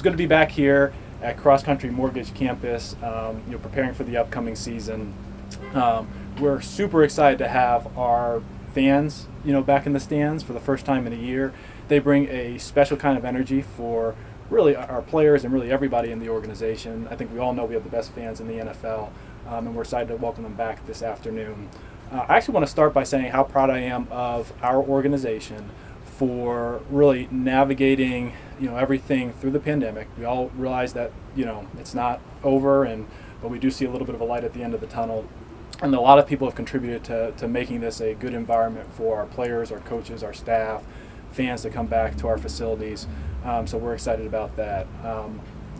good to be back here at Cross Country Mortgage Campus, preparing for the upcoming season. We're super excited to have our fans, back in the stands for the first time in a year. They bring a special kind of energy for really our players and really everybody in the organization. I think we all know we have the best fans in the NFL, and we're excited to welcome them back this afternoon. I actually want to start by saying how proud I am of our organization for really navigating, everything through the pandemic. We all realize that, it's not over, but we do see a little bit of a light at the end of the tunnel. And a lot of people have contributed to making this a good environment for our players, our coaches, our staff, fans to come back to our facilities. So we're excited about that.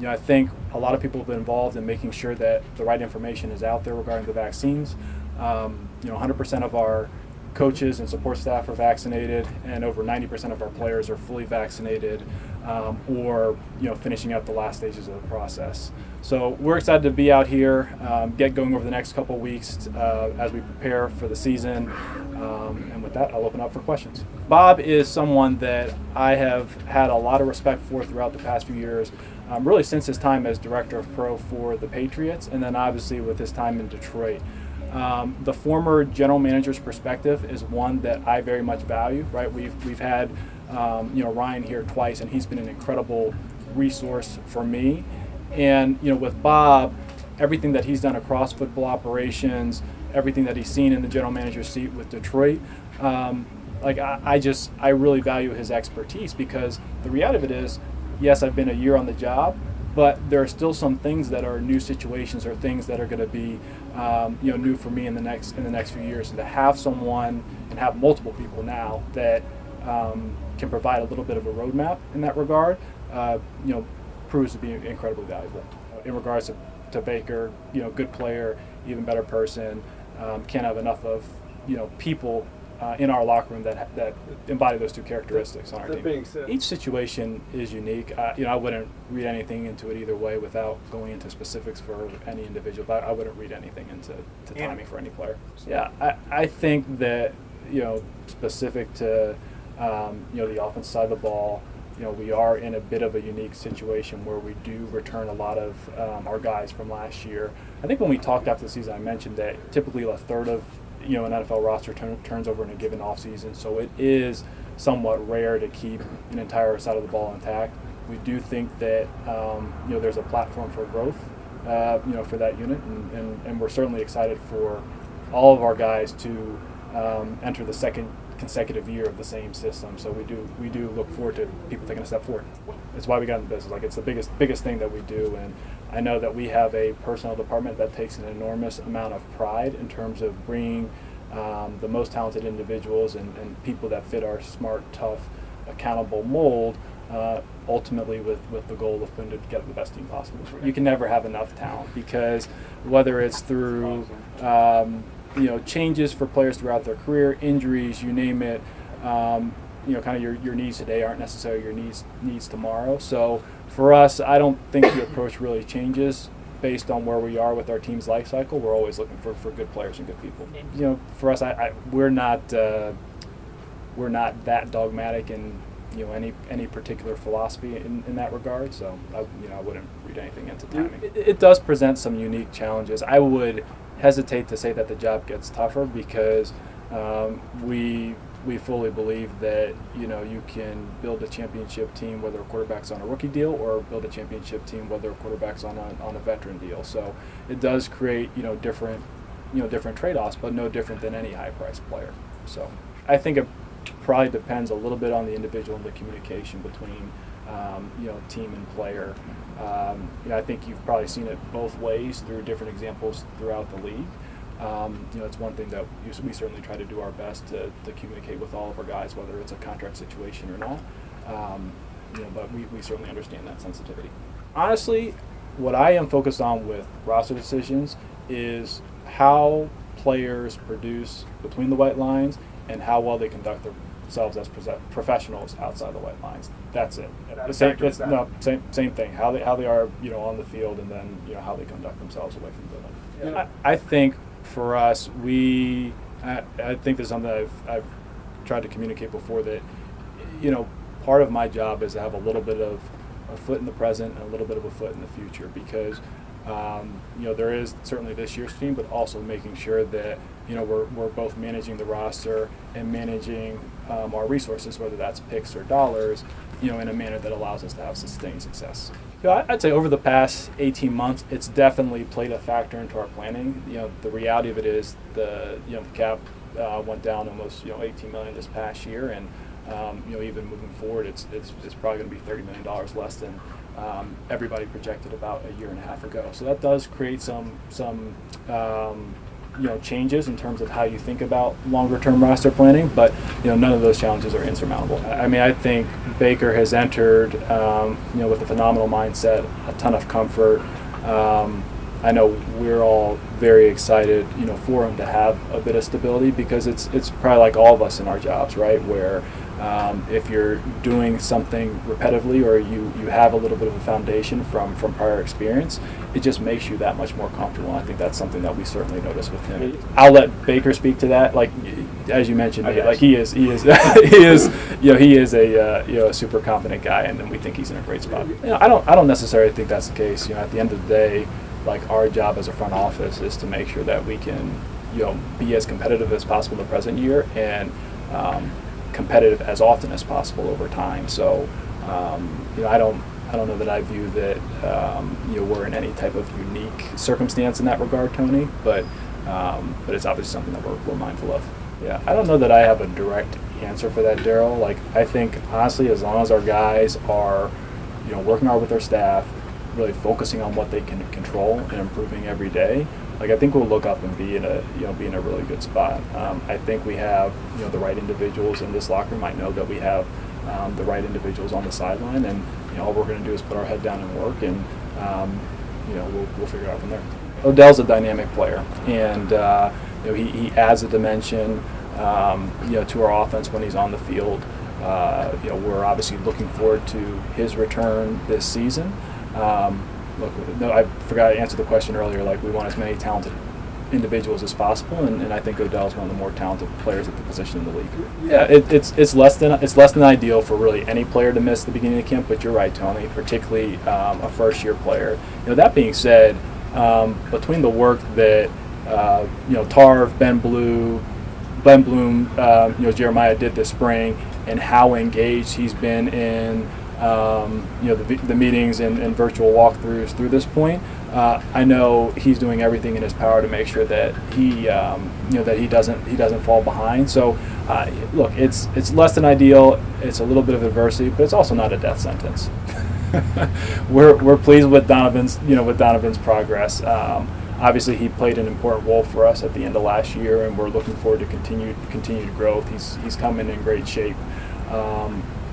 I think a lot of people have been involved in making sure that the right information is out there regarding the vaccines. 100% of our coaches and support staff are vaccinated, and over 90% of our players are fully vaccinated, or finishing up the last stages of the process. So we're excited to be out here, get going over the next couple weeks as we prepare for the season. And with that, I'll open up for questions. Bob is someone that I have had a lot of respect for throughout the past few years, really since his time as director of pro for the Patriots, and then obviously with his time in Detroit. The former general manager's perspective is one that I very much value. Right, we've had Ryan here twice, and he's been an incredible resource for me. And with Bob, everything that he's done across football operations, everything that he's seen in the general manager's seat with Detroit, I really value his expertise, because the reality of it is, yes, I've been a year on the job, but there are still some things that are new situations or things that are going to be new for me in the next few years. And to have someone, and have multiple people now that can provide a little bit of a roadmap in that regard, proves to be incredibly valuable. In regards to Baker, good player, even better person. Can't have enough of people in our locker room that embody those two characteristics on our team. Being said, each situation is unique. I wouldn't read anything into it either way without going into specifics for any individual, but I wouldn't read anything into timing for any player. Yeah, I think that specific to the offense side of the ball, we are in a bit of a unique situation where we do return a lot of our guys from last year. I think when we talked after the season, I mentioned that typically a third of an NFL roster turns over in a given offseason, so it is somewhat rare to keep an entire side of the ball intact. We do think that there's a platform for growth, for that unit, and we're certainly excited for all of our guys to enter the second consecutive year of the same system. So we do look forward to people taking a step forward. It's why we got in the business. It's the biggest thing that we do, and I know that we have a personnel department that takes an enormous amount of pride in terms of bringing the most talented individuals and people that fit our smart, tough, accountable mold, ultimately with the goal of putting together the best team possible. You can never have enough talent, because whether it's through changes for players throughout their career, injuries, you name it, kind of your needs today aren't necessarily your needs tomorrow. So for us, I don't think the approach really changes based on where we are with our team's life cycle. We're always looking for good players and good people. For us, we're not that dogmatic in any particular philosophy in that regard. So I wouldn't read anything into timing. It does present some unique challenges. I would hesitate to say that the job gets tougher, because we fully believe that you can build a championship team whether a quarterback's on a rookie deal, or build a championship team whether a quarterback's on a veteran deal. So it does create different trade-offs, but no different than any high-priced player. So I think it probably depends a little bit on the individual and the communication between team and player. I think you've probably seen it both ways through different examples throughout the league. It's one thing that we certainly try to do our best to communicate with all of our guys, whether it's a contract situation or not. But we certainly understand that sensitivity. Honestly, what I am focused on with roster decisions is how players produce between the white lines and how well they conduct themselves as professionals outside the white lines. That's it. Same thing. How they are, on the field, and then how they conduct themselves away from the field. I think for us, I think there's something that I've tried to communicate before, that part of my job is to have a little bit of a foot in the present and a little bit of a foot in the future, because there is certainly this year's team, but also making sure that we're both managing the roster and managing our resources, whether that's picks or dollars, in a manner that allows us to have sustained success. I'd say over the past 18 months, it's definitely played a factor into our planning. The reality of it is the cap went down almost 18 million this past year, and even moving forward, it's probably going to be $30 million less than everybody projected about a year and a half ago. So that does create some changes in terms of how you think about longer term roster planning, but none of those challenges are insurmountable. I mean, I think Baker has entered with a phenomenal mindset, a ton of comfort. I know we're all very excited for him to have a bit of stability, because it's probably like all of us in our jobs, right, where if you're doing something repetitively, or you have a little bit of a foundation from prior experience, it just makes you that much more comfortable. And I think that's something that we certainly notice with him. I'll let Baker speak to that. Like, as you mentioned, he is he is a super competent guy, and we think he's in a great spot. I don't necessarily think that's the case. At the end of the day, like, our job as a front office is to make sure that we can be as competitive as possible in the present year, and competitive as often as possible over time. So I don't know that I view that we're in any type of unique circumstance in that regard, Tony, but it's obviously something that we're mindful of. Yeah, I don't know that I have a direct answer for that, Daryl. Like, I think honestly, as long as our guys are working hard with their staff, really focusing on what they can control and improving every day, like, I think we'll look up and be in a really good spot. I think we have the right individuals in this locker room. I know that we have the right individuals on the sideline, and all we're going to do is put our head down and work, and we'll figure it out from there. Odell's a dynamic player, and he adds a dimension to our offense when he's on the field. We're obviously looking forward to his return this season. I forgot to answer the question earlier. Like, we want as many talented individuals as possible, and I think Odell's one of the more talented players at the position in the league. Yeah, it's less than ideal for really any player to miss the beginning of camp. But you're right, Tony, particularly a first-year player. That being said, between the work that Tarv, Ben Bloom, Jeremiah did this spring, and how engaged he's been in the meetings and virtual walkthroughs through this point, I know he's doing everything in his power to make sure that he doesn't fall behind. So look, it's less than ideal. It's a little bit of adversity, but it's also not a death sentence. We're pleased with Donovan's progress. Obviously, he played an important role for us at the end of last year, and we're looking forward to continued growth. He's coming in great shape.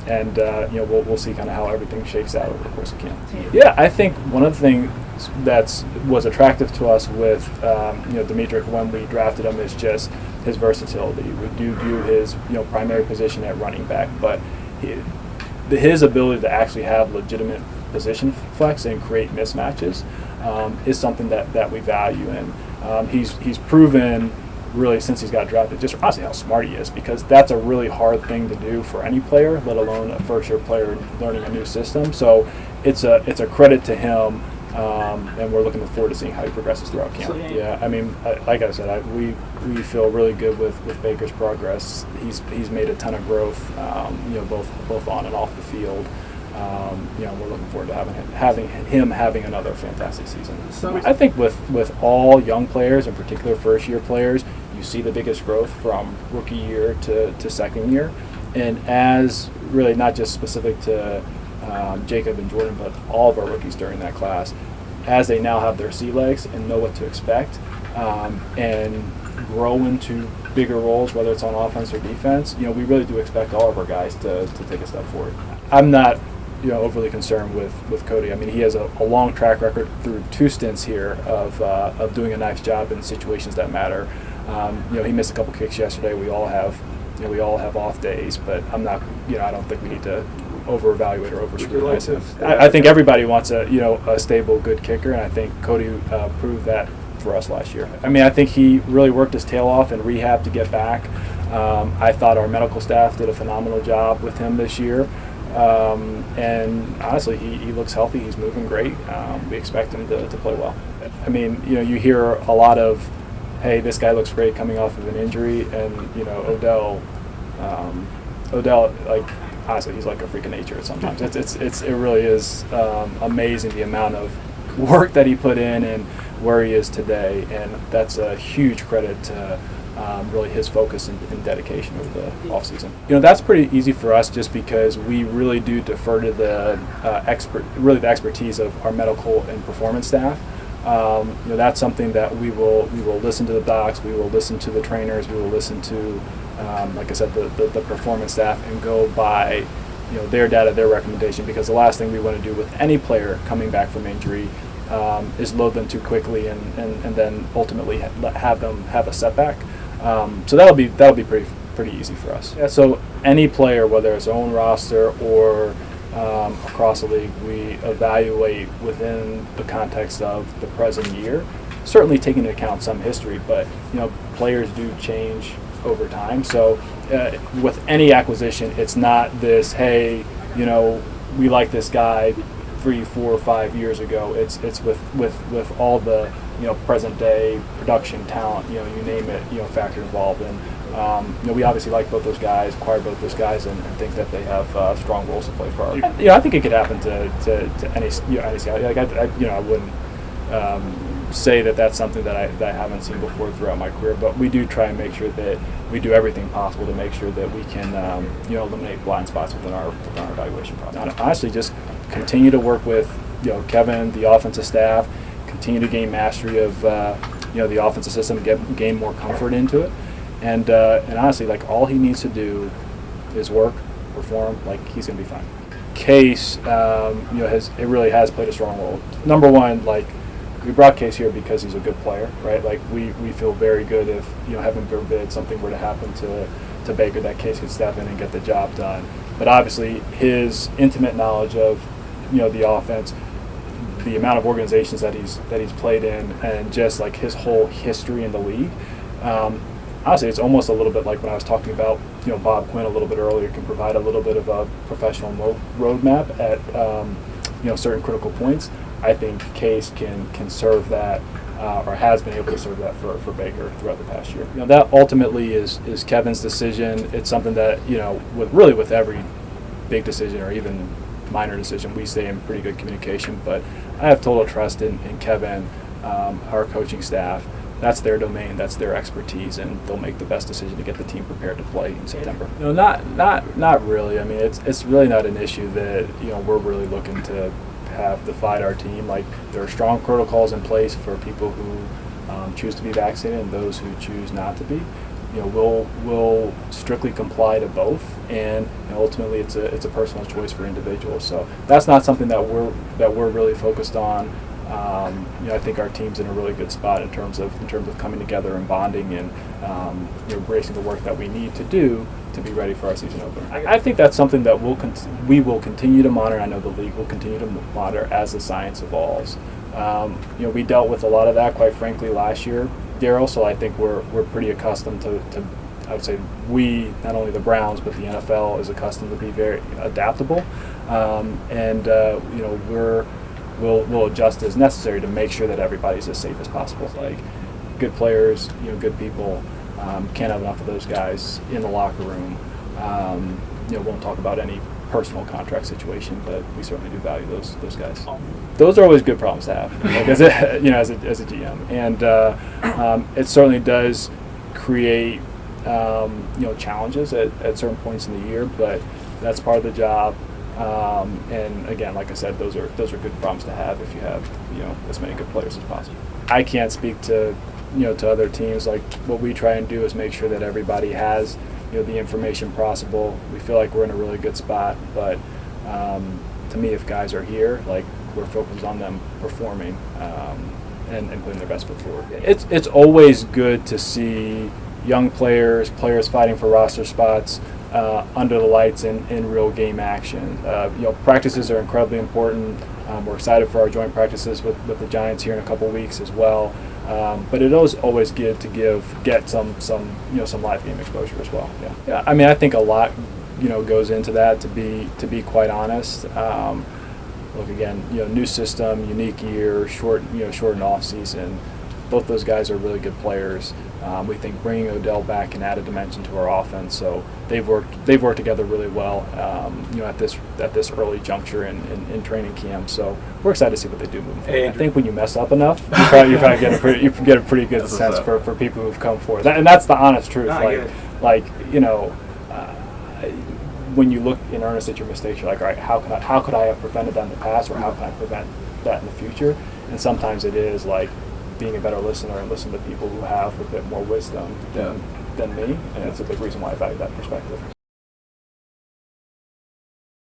And we'll see kind of how everything shakes out over the course of camp. Yeah, I think one of the things that was attractive to us with Dimitri when we drafted him is just his versatility. We do view his primary position at running back, but his ability to actually have legitimate position flex and create mismatches is something that we value, and he's proven, really, since he's got drafted, just honestly how smart he is, because that's a really hard thing to do for any player, let alone a first-year player learning a new system. So it's a credit to him, and we're looking forward to seeing how he progresses throughout camp. Yeah, I mean, like I said, we feel really good with Baker's progress. He's made a ton of growth, both on and off the field. We're looking forward to having another fantastic season. I think with all young players, in particular first-year players, you see the biggest growth from rookie year to second year. And as really not just specific to Jacob and Jordan, but all of our rookies during that class, as they now have their sea legs and know what to expect, and grow into bigger roles, whether it's on offense or defense, we really do expect all of our guys to take a step forward. I'm not overly concerned with Cody. I mean, he has a long track record through 2 stints here of doing a nice job in situations that matter. He missed a couple kicks yesterday. We all have off days, but I'm not. I don't think we need to over-evaluate or over-scrutinize him. I think everybody wants a stable, good kicker, and I think Cody proved that for us last year. I mean, I think he really worked his tail off in rehab to get back. I thought our medical staff did a phenomenal job with him this year. And honestly, he looks healthy. He's moving great. We expect him to play well. I mean, you hear a lot of, hey, this guy looks great coming off of an injury, and Odell, like, honestly, he's like a freak of nature sometimes. It really is amazing the amount of work that he put in and where he is today, and that's a huge credit to really his focus and dedication over the offseason. That's pretty easy for us just because we really do defer to the the expertise of our medical and performance staff. That's something that we will listen to the docs, we will listen to the trainers, we will listen to, like I said, the performance staff, and go by their data, their recommendation, because the last thing we want to do with any player coming back from injury is load them too quickly and then ultimately have them have a setback. So that'll be pretty easy for us. Yeah, so any player, whether it's our own roster or across the league, we evaluate within the context of the present year, certainly taking into account some history, but players do change over time. So with any acquisition, it's not this, hey, we like this guy 3, 4, 5 years ago. It's with all the present day production talent, you name it, factor involved. And we obviously like both those guys, acquired both those guys, and think that they have strong roles to play for our. I think it could happen to any scout. Like I wouldn't say that that's something that I haven't seen before throughout my career, but we do try and make sure that we do everything possible to make sure that we can eliminate blind spots within our evaluation process. Honestly, just continue to work with Kevin, the offensive staff, continue to gain mastery of the offensive system, gain more comfort into it, and honestly, like, all he needs to do is work, perform. Like, he's gonna be fine. Case it really has played a strong role. Number one, like, we brought Case here because he's a good player, right? Like, we feel very good if heaven forbid something were to happen to Baker, that Case could step in and get the job done. But obviously, his intimate knowledge of the offense, the amount of organizations that he's played in, and just like his whole history in the league. Honestly, it's almost a little bit like when I was talking about Bob Quinn a little bit earlier, can provide a little bit of a professional roadmap at certain critical points. I think Case can serve that, or has been able to serve that for Baker throughout the past year. That ultimately is Kevin's decision. It's something that with every big decision or even minor decision, we stay in pretty good communication. But I have total trust in Kevin, our coaching staff. That's their domain, that's their expertise, and they'll make the best decision to get the team prepared to play in September. Not really. I mean, it's really not an issue that we're really looking to have divide our team. Like, there are strong protocols in place for people who choose to be vaccinated and those who choose not to be. We'll strictly comply to both, and ultimately it's a personal choice for individuals. So that's not something that we're really focused on. I think our team's in a really good spot in terms of coming together and bonding and embracing the work that we need to do to be ready for our season opener. I think that's something that we will continue to monitor. I know the league will continue to monitor as the science evolves. We dealt with a lot of that, quite frankly, last year, Daryl. So I think we're pretty accustomed to. I would say we, not only the Browns, but the NFL is accustomed to be very adaptable, We'll adjust as necessary to make sure that everybody's as safe as possible. Like, good players, good people, can't have enough of those guys in the locker room. Won't talk about any personal contract situation, but we certainly do value those guys. Those are always good problems to have, like, as a GM, and it certainly does create challenges at certain points in the year, but that's part of the job. And again, like I said, those are good problems to have if you have as many good players as possible. I can't speak to to other teams. Like, what we try and do is make sure that everybody has the information possible. We feel like we're in a really good spot, but to me, if guys are here, like, we're focused on them performing and putting their best foot forward. It's always good to see young players fighting for roster spots under the lights in real game action. Practices are incredibly important. We're excited for our joint practices with the Giants here in a couple weeks as well. But it is always good to get some live game exposure as well. Yeah. I mean, I think a lot goes into that. To be quite honest, look again, new system, unique year, shortened off season. Both those guys are really good players. We think bringing Odell back can add a dimension to our offense. So they've worked together really well. At this early juncture in training camp. So we're excited to see what they do moving forward. I think when you mess up enough, you probably get a pretty good sense for people who've come forward. And that's the honest truth. When you look in earnest at your mistakes, you're like, all right, how could I have prevented that in the past, or how can I prevent that in the future? And sometimes it is like being a better listener and listen to people who have a bit more wisdom than me, and it's a big reason why I value that perspective.